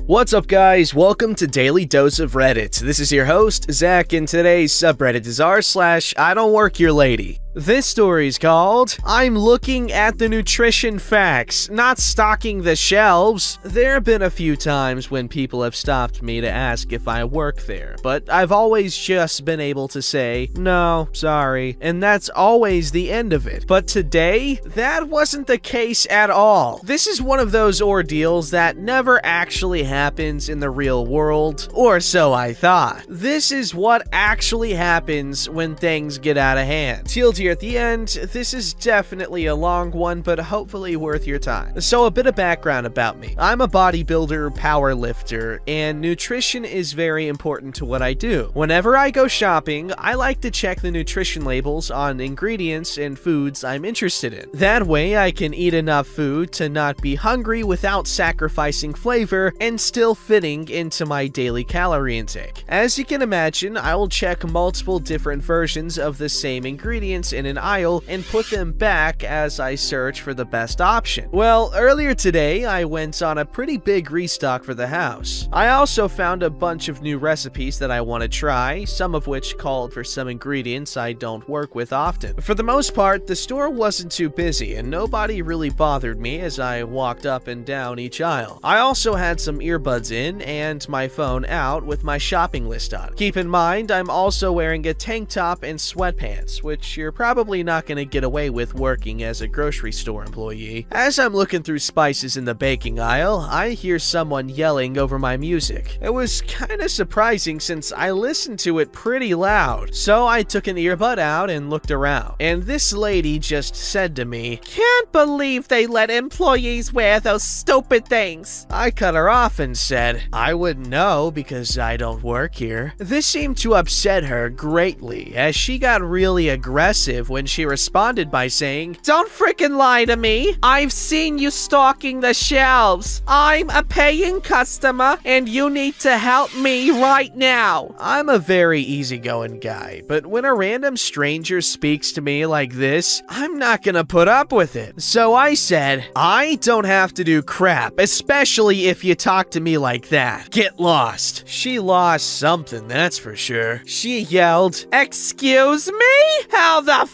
What's up, guys? Welcome to Daily Dose of Reddit. This is your host, Zach, and today's subreddit is r/IDontWorkHereLady. This story is called, I'm looking at the nutrition facts, not stocking the shelves. There have been a few times when people have stopped me to ask if I work there, but I've always just been able to say, no, sorry, and that's always the end of it. But today, that wasn't the case at all. This is one of those ordeals that never actually happens in the real world, or so I thought. This is what actually happens when things get out of hand. Till here at the end, this is definitely a long one, but hopefully worth your time. So a bit of background about me. I'm a bodybuilder, power lifter, and nutrition is very important to what I do. Whenever I go shopping, I like to check the nutrition labels on ingredients and foods I'm interested in. That way I can eat enough food to not be hungry without sacrificing flavor and still fitting into my daily calorie intake. As you can imagine, I will check multiple different versions of the same ingredients in an aisle and put them back as I search for the best option. Well, earlier today, I went on a pretty big restock for the house. I also found a bunch of new recipes that I want to try, some of which called for some ingredients I don't work with often. For the most part, the store wasn't too busy and nobody really bothered me as I walked up and down each aisle. I also had some earbuds in and my phone out with my shopping list on. Keep in mind, I'm also wearing a tank top and sweatpants, which you're probably not going to get away with working as a grocery store employee. As I'm looking through spices in the baking aisle, I hear someone yelling over my music. It was kind of surprising since I listened to it pretty loud. So I took an earbud out and looked around. And this lady just said to me, "Can't believe they let employees wear those stupid things." I cut her off and said, "I wouldn't know because I don't work here." This seemed to upset her greatly as she got really aggressive when she responded by saying, "Don't frickin' lie to me. I've seen you stalking the shelves. I'm a paying customer and you need to help me right now." I'm a very easygoing guy, but when a random stranger speaks to me like this, I'm not gonna put up with it. So I said, "I don't have to do crap, especially if you talk to me like that. Get lost." She lost something, that's for sure. She yelled, "Excuse me? How the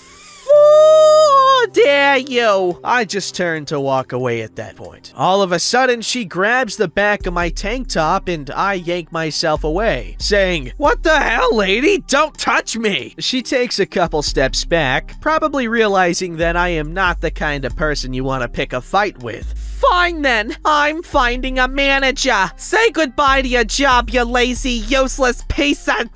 dare you?" I just turned to walk away at that point. All of a sudden, she grabs the back of my tank top and I yank myself away, saying, "What the hell, lady? Don't touch me!" She takes a couple steps back, probably realizing that I am not the kind of person you want to pick a fight with. "Fine then, I'm finding a manager. Say goodbye to your job, you lazy, useless piece of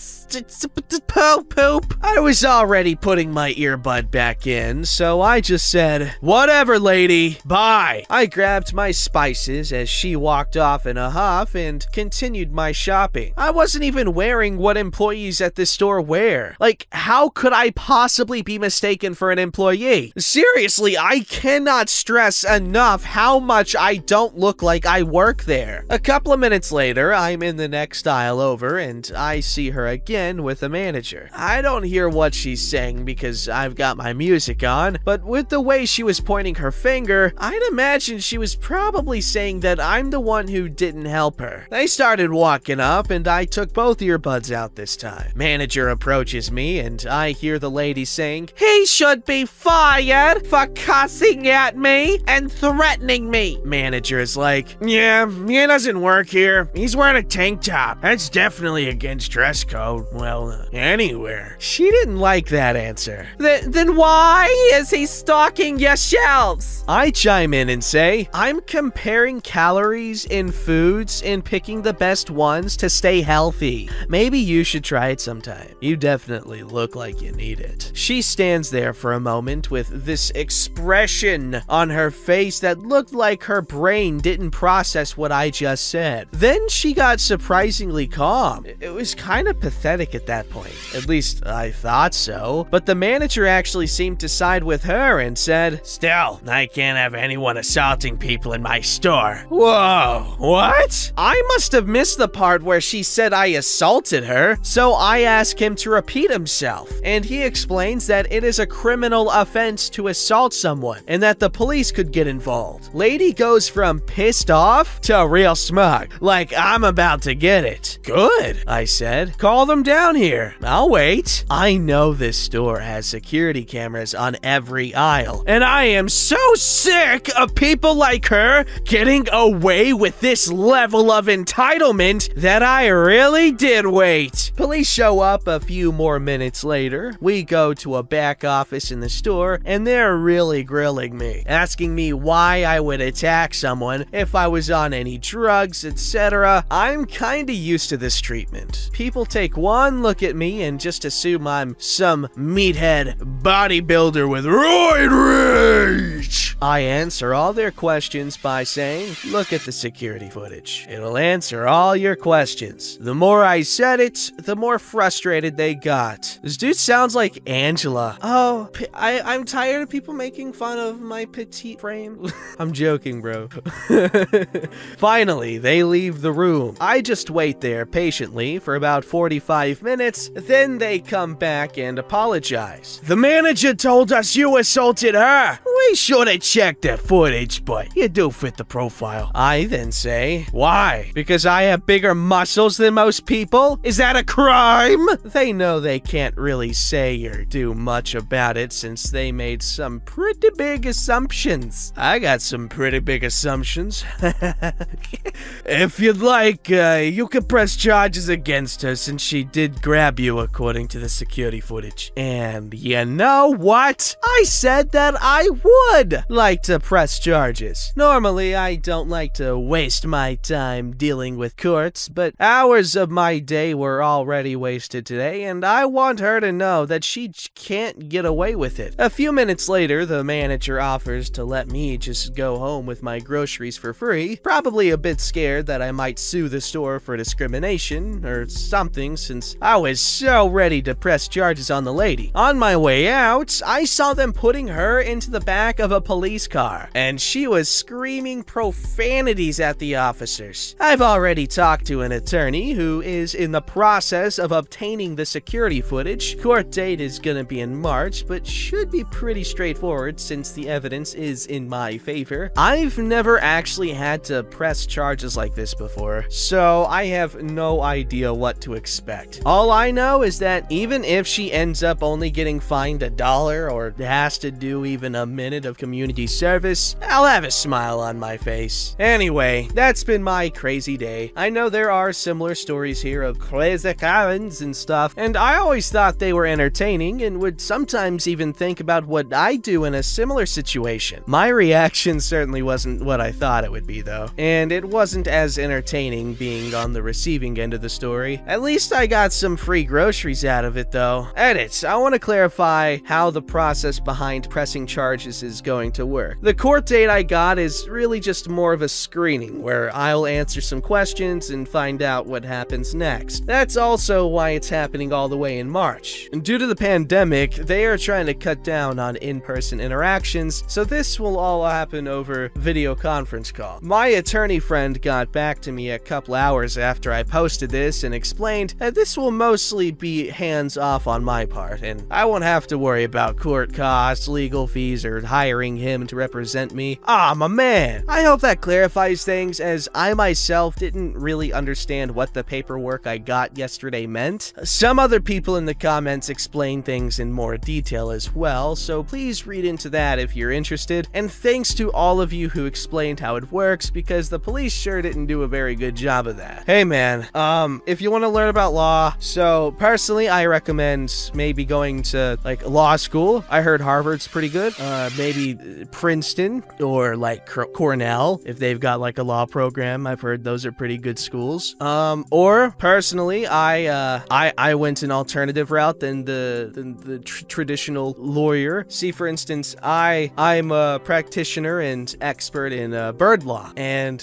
poop." I was already putting my earbud back in, so I just said, "Whatever, lady, bye." I grabbed my spices as she walked off in a huff and continued my shopping. I wasn't even wearing what employees at this store wear. Like, how could I possibly be mistaken for an employee? Seriously, I cannot stress enough how much I don't look like I work there. A couple of minutes later, I'm in the next aisle over and I see her again with the manager. I don't hear what she's saying because I've got my music on, but with the way she was pointing her finger, I'd imagine she was probably saying that I'm the one who didn't help her. They started walking up and I took both earbuds out this time. Manager approaches me and I hear the lady saying, "He should be fired for cussing at me and threatening me." Manager is like, "Yeah, he doesn't work here. He's wearing a tank top. That's definitely against dress code. Well, anywhere." She didn't like that answer. Then why is he stalking your shelves?" I chime in and say, "I'm comparing calories in foods and picking the best ones to stay healthy. Maybe you should try it sometime. You definitely look like you need it." She stands there for a moment with this expression on her face that looked like her brain didn't process what I just said. Then she got surprisingly calm. It was kind of pathetic at that point. At least I thought so. But the manager actually seemed to side with her and said, "Still, I can't have anyone assaulting people in my store." Whoa, what? I must have missed the part where she said I assaulted her, so I asked him to repeat himself, and he explains that it is a criminal offense to assault someone, and that the police could get involved. Lady he goes from pissed off to real smug, like I'm about to get it. Good, I said. Call them down here. I'll wait. I know this store has security cameras on every aisle, and I am so sick of people like her getting away with this level of entitlement that I really did wait. Police show up a few more minutes later. We go to a back office in the store, and they're really grilling me, asking me why I would attack someone, if I was on any drugs, etc. I'm kinda used to this treatment. People take one look at me and just assume I'm some meathead bodybuilder with roid rage. I answer all their questions by saying, look at the security footage. It'll answer all your questions. The more I said it, the more frustrated they got. This dude sounds like Angela. Oh, I'm tired of people making fun of my petite frame. I'm joking, bro. Finally, they leave the room. I just wait there patiently for about 45 minutes, then they come back and apologize. The manager told us you assaulted her. We should have checked the footage, but you do fit the profile. I then say, why? Because I have bigger muscles than most people? Is that a crime? They know they can't really say or do much about it since they made some pretty big assumptions. I got some pretty big assumptions. If you'd like, you could press charges against her since she did grab you according to the security footage. And you know what? I said that I would like to press charges. Normally, I don't like to waste my time dealing with courts, but hours of my day were already wasted today, and I want her to know that she can't get away with it. A few minutes later, the manager offers to let me just go home with my groceries for free, probably a bit scared that I might sue the store for discrimination or something since I was so ready to press charges on the lady. On my way out, I saw them putting her into the back of a police car, and she was screaming profanities at the officers. I've already talked to an attorney who is in the process of obtaining the security footage. Court date is gonna be in March, but should be pretty straightforward since the evidence is in my favor. I've never actually had to press charges like this before, so I have no idea what to expect. All I know is that even if she ends up only getting fined $1 or has to do even a minute of community service, I'll have a smile on my face. Anyway, that's been my crazy day. I know there are similar stories here of crazy Karens and stuff, and I always thought they were entertaining and would sometimes even think about what I do in a similar situation. My reaction certainly wasn't what I thought it would be though, and it wasn't as entertaining being on the receiving end of the story. At least I got some free groceries out of it though. Edit, I want to clarify how the process behind pressing charges is going to work. The court date I got is really just more of a screening where I'll answer some questions and find out what happens next. That's also why it's happening all the way in March. And due to the pandemic, they are trying to cut down on in-person interactions, so this will all happen over video conference call. My attorney friend got back to me a couple hours after I posted this and explained that this will mostly be hands-off on my part, and I won't have to worry about court costs, legal fees, or hiring him to represent me. Ah, my man! I hope that clarifies things, as I myself didn't really understand what the paperwork I got yesterday meant. Some other people in the comments explain things in more detail as well, so please read into that if you're interested, and thanks to all of you who explained how it works, because the police sure didn't do a very good job of that. Hey man, if you want to learn about law, so personally I recommend maybe going to like law school. I heard Harvard's pretty good, maybe Princeton or like Cornell if they've got like a law program. I've heard those are pretty good schools. Or personally, I went an alternative route than the traditional lawyer. See, for instance, I'm a practitioner and expert in bird law, and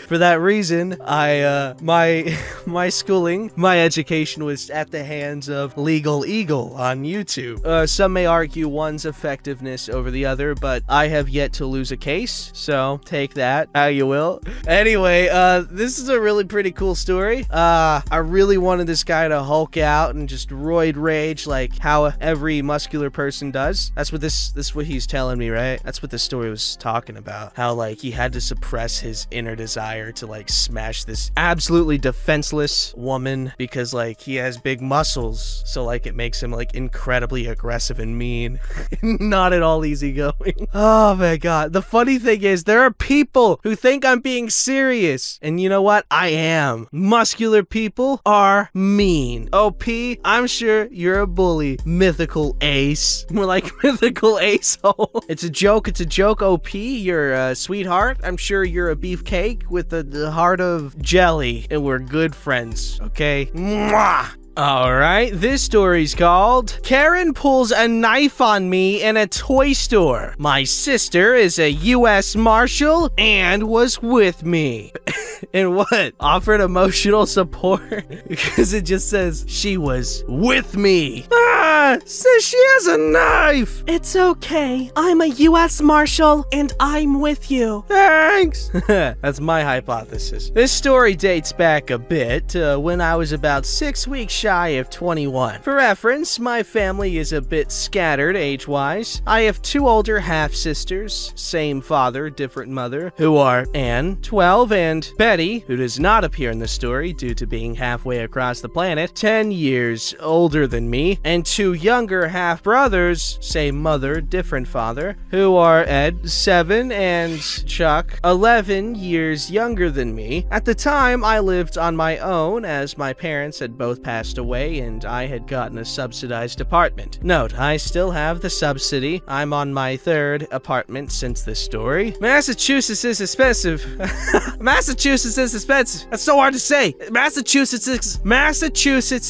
for that reason, my schooling, my education was at the hands of Legal Eagle on YouTube. Some may argue one's effectiveness over the other, but I have yet to lose a case, so take that how you will. Anyway, this is a really pretty cool story. I really wanted this guy to Hulk out and just roid rage like how every muscular person does. That's what what he's telling me, right? That's what this story was talking talking about how, like, he had to suppress his inner desire to, like, smash this absolutely defenseless woman because, like, he has big muscles. So, like, it makes him, like, incredibly aggressive and mean. Not at all easygoing. Oh, my God. The funny thing is, there are people who think I'm being serious. And you know what? I am. Muscular people are mean. OP, I'm sure you're a bully. Mythical ace. More like mythical asshole. It's a joke. It's a joke, OP. You're a sweetheart. I'm sure you're a beefcake with the heart of jelly. And we're good friends, okay? Mwah! Alright, this story's called Karen Pulls a Knife on Me in a Toy Store. My sister is a U.S. Marshal and was with me. And what? Offered emotional support? Because it just says she was with me. Ah! Says she has a knife! It's okay. I'm a U.S. Marshal and I'm with you. Thanks! That's my hypothesis. This story dates back a bit to when I was about 6 weeks shy of 21. For reference, my family is a bit scattered age-wise. I have 2 older half-sisters, same father, different mother, who are Anne, 12, and Betty, who does not appear in the story due to being halfway across the planet, 10 years older than me, and 2 younger half-brothers, same mother, different father, who are Ed, 7, and Chuck, 11 years younger than me. At the time, I lived on my own as my parents had both passed away and I had gotten a subsidized apartment. Note, I still have the subsidy. I'm on my 3rd apartment since this story. Massachusetts is expensive. Massachusetts is expensive. That's so hard to say. Massachusetts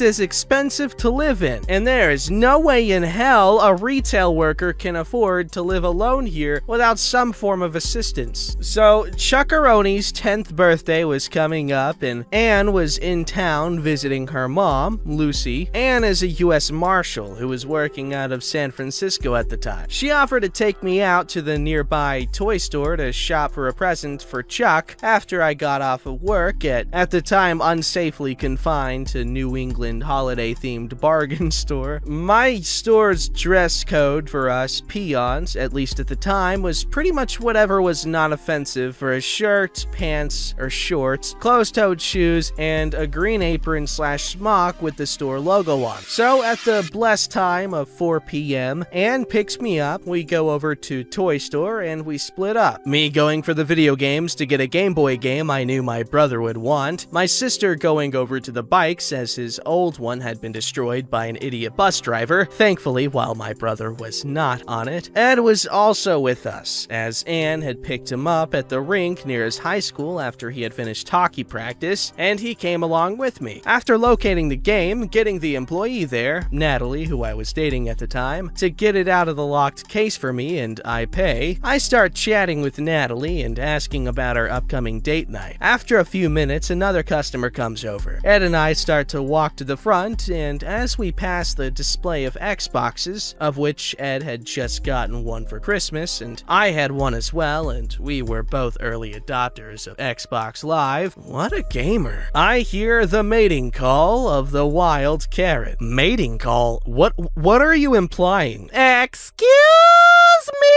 is expensive to live in, and there is no way in hell a retail worker can afford to live alone here without some form of assistance. So, Chuckaroni's 10th birthday was coming up, and Anne was in town visiting her mom, Lucy. Anne is a U.S. Marshal who was working out of San Francisco at the time. She offered to take me out to the nearby toy store to shop for a present for Chuck after I got off of work at the time unsafely confined to New England holiday-themed bargain store. My store's dress code for us peons, at least at the time, was pretty much whatever was not offensive for a shirt, pants, or shorts, closed-toed shoes, and a green apron slash smock with the store logo on. So at the blessed time of 4 p.m., Anne picks me up, we go over to Toy Store, and we split up. Me going for the video games to get a Game Boy game I knew my brother would want, my sister going over to the bikes as his old one had been destroyed by an idiot bus driver, thankfully while my brother was not on it. Ed was also with us, as Anne had picked him up at the rink near his high school after he had finished hockey practice, and he came along with me. After locating the game, getting the employee there, Natalie, who I was dating at the time, to get it out of the locked case for me and I pay, I start chatting with Natalie and asking about our upcoming date night. After a few minutes, another customer comes over. Ed and I start to walk to the front, and as we pass the display of Xboxes, of which Ed had just gotten one for Christmas, and I had one as well, and we were both early adopters of Xbox Live. What a gamer. I hear the mating call of the wild Karen. Mating call? What are you implying? Excuse me?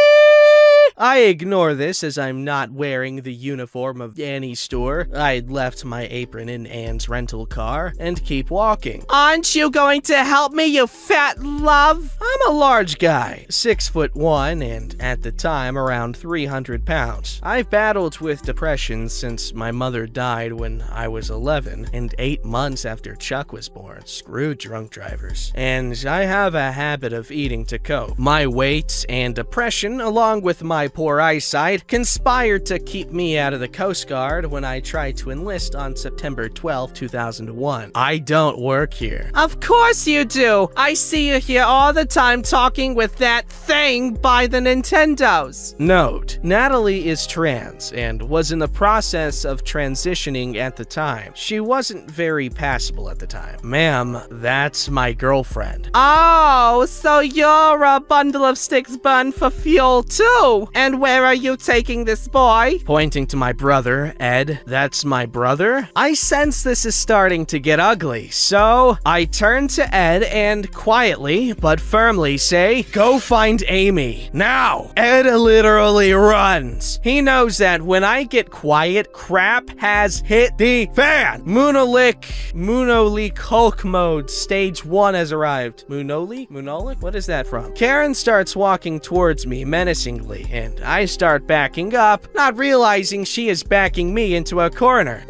I ignore this as I'm not wearing the uniform of Annie's store. I'd left my apron in Anne's rental car and keep walking. Aren't you going to help me, you fat love? I'm a large guy, 6'1", and at the time around 300 pounds. I've battled with depression since my mother died when I was 11 and 8 months after Chuck was born. Screw drunk drivers. And I have a habit of eating to cope. My weight and depression, along with my poor eyesight, conspired to keep me out of the Coast Guard when I tried to enlist on September 12, 2001. I don't work here. Of course you do! I see you here all the time talking with that thing by the Nintendos. Note, Natalie is trans and was in the process of transitioning at the time. She wasn't very passable at the time. Ma'am, that's my girlfriend. Oh, so you're a bundle of sticks bun for fuel too? And where are you taking this boy? Pointing to my brother, Ed. That's my brother? I sense this is starting to get ugly, so I turn to Ed and quietly, but firmly say, go find Amy. Now! Ed literally runs. He knows that when I get quiet, crap has hit the fan. Munolic Hulk mode, stage 1 has arrived. Munolic? What is that from? Karen starts walking towards me menacingly, and I start backing up, not realizing she is backing me into a corner.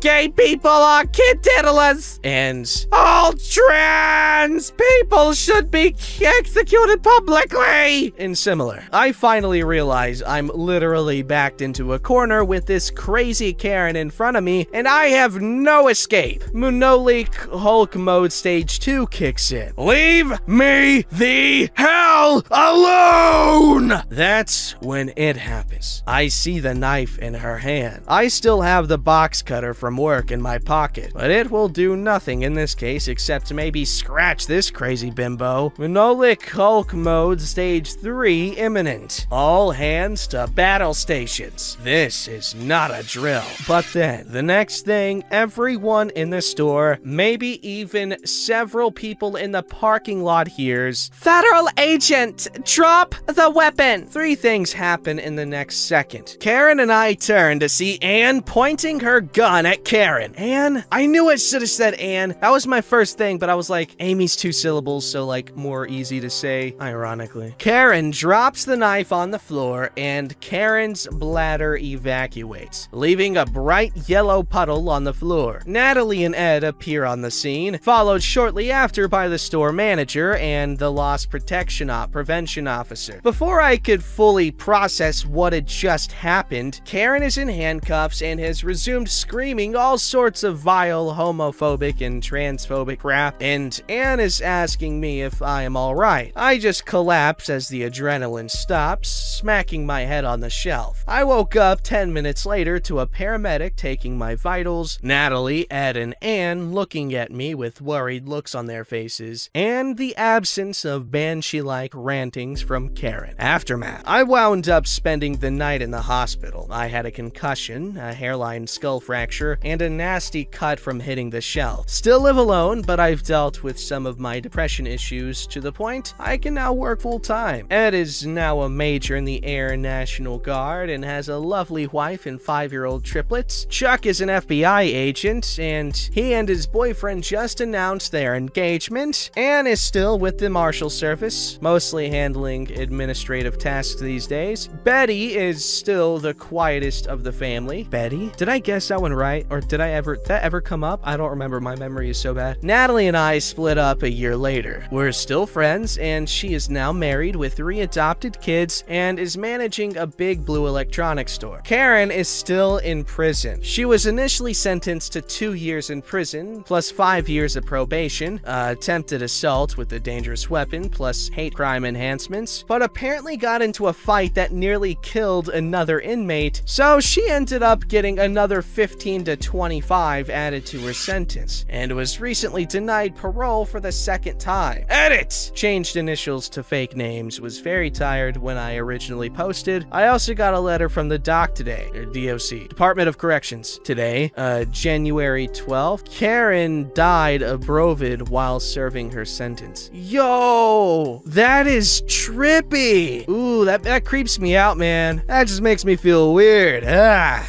Gay people are kid diddlers, and all trans people should be executed publicly, and similar. I finally realize I'm literally backed into a corner with this crazy Karen in front of me, and I have no escape. Munolic Hulk mode stage 2 kicks in. Leave me the hell alone! That's when it happens. I see the knife in her hand. I still have the box cutter from work in my pocket, but it will do nothing in this case except to maybe scratch this crazy bimbo. Munolic Hulk mode stage 3 imminent. All hands to battle stations. This is not a drill. But then, the next thing, everyone in the store, maybe even several people in the parking lot hears, "Federal agent, drop the weapon!" 3 things happen in the next second. Karen and I turn to see Anne pointing her gun at Karen. Anne? I knew I should have said Anne. That was my first thing, but I was like, Amy's 2 syllables, so like more easy to say, ironically. Karen drops the knife on the floor, and Karen's bladder evacuates, leaving a bright yellow puddle on the floor. Natalie and Ed appear on the scene, followed shortly after by the store manager and the loss prevention officer. Before I could fully process what had just happened, Karen is in handcuffs and has resumed screaming all sorts of vile homophobic and transphobic crap, and Anne is asking me if I am alright. I just collapse as the adrenaline stops, smacking my head on the shelf. I woke up 10 minutes later to a paramedic taking my vitals, Natalie, Ed, and Anne looking at me with worried looks on their faces, and the absence of banshee-like rantings from Karen. Aftermath. I wound up spending the night in the hospital. I had a concussion, a hairline skull fracture, and a nasty cut from hitting the shelf. Still live alone, but I've dealt with some of my depression issues to the point I can now work full-time. Ed is now a major in the Air National Guard and has a lovely wife and 5-year-old triplets. Chuck is an FBI agent, and he and his boyfriend just announced their engagement. Anne is still with the Marshal Service, mostly handling administrative tasks these days. Betty is still the quietest of the family. Betty? Did I guess that one right? Or did that ever come up? I don't remember. My memory is so bad. Natalie and I split up a year later. We're still friends, and she is now married with 3 adopted kids and is managing a big blue electronics store. Karen is still in prison. She was initially sentenced to 2 years in prison, plus 5 years of probation, attempted assault with a dangerous weapon, plus hate crime enhancements, but apparently got into a fight that nearly killed another inmate, so she ended up getting another 15 to 25 added to her sentence, and was recently denied parole for the 2nd time. Edit! Changed initials to fake names, was very tired when I originally posted. I also got a letter from the doc today, or DOC, Department of Corrections, today, January 12th. Karen died of Brovid while serving her sentence. Yo! That is trippy! Ooh, that creeps me out, man. That just makes me feel weird. I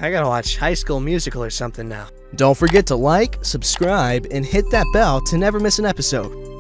gotta watch High School Musical or something now. Don't forget to like, subscribe, and hit that bell to never miss an episode.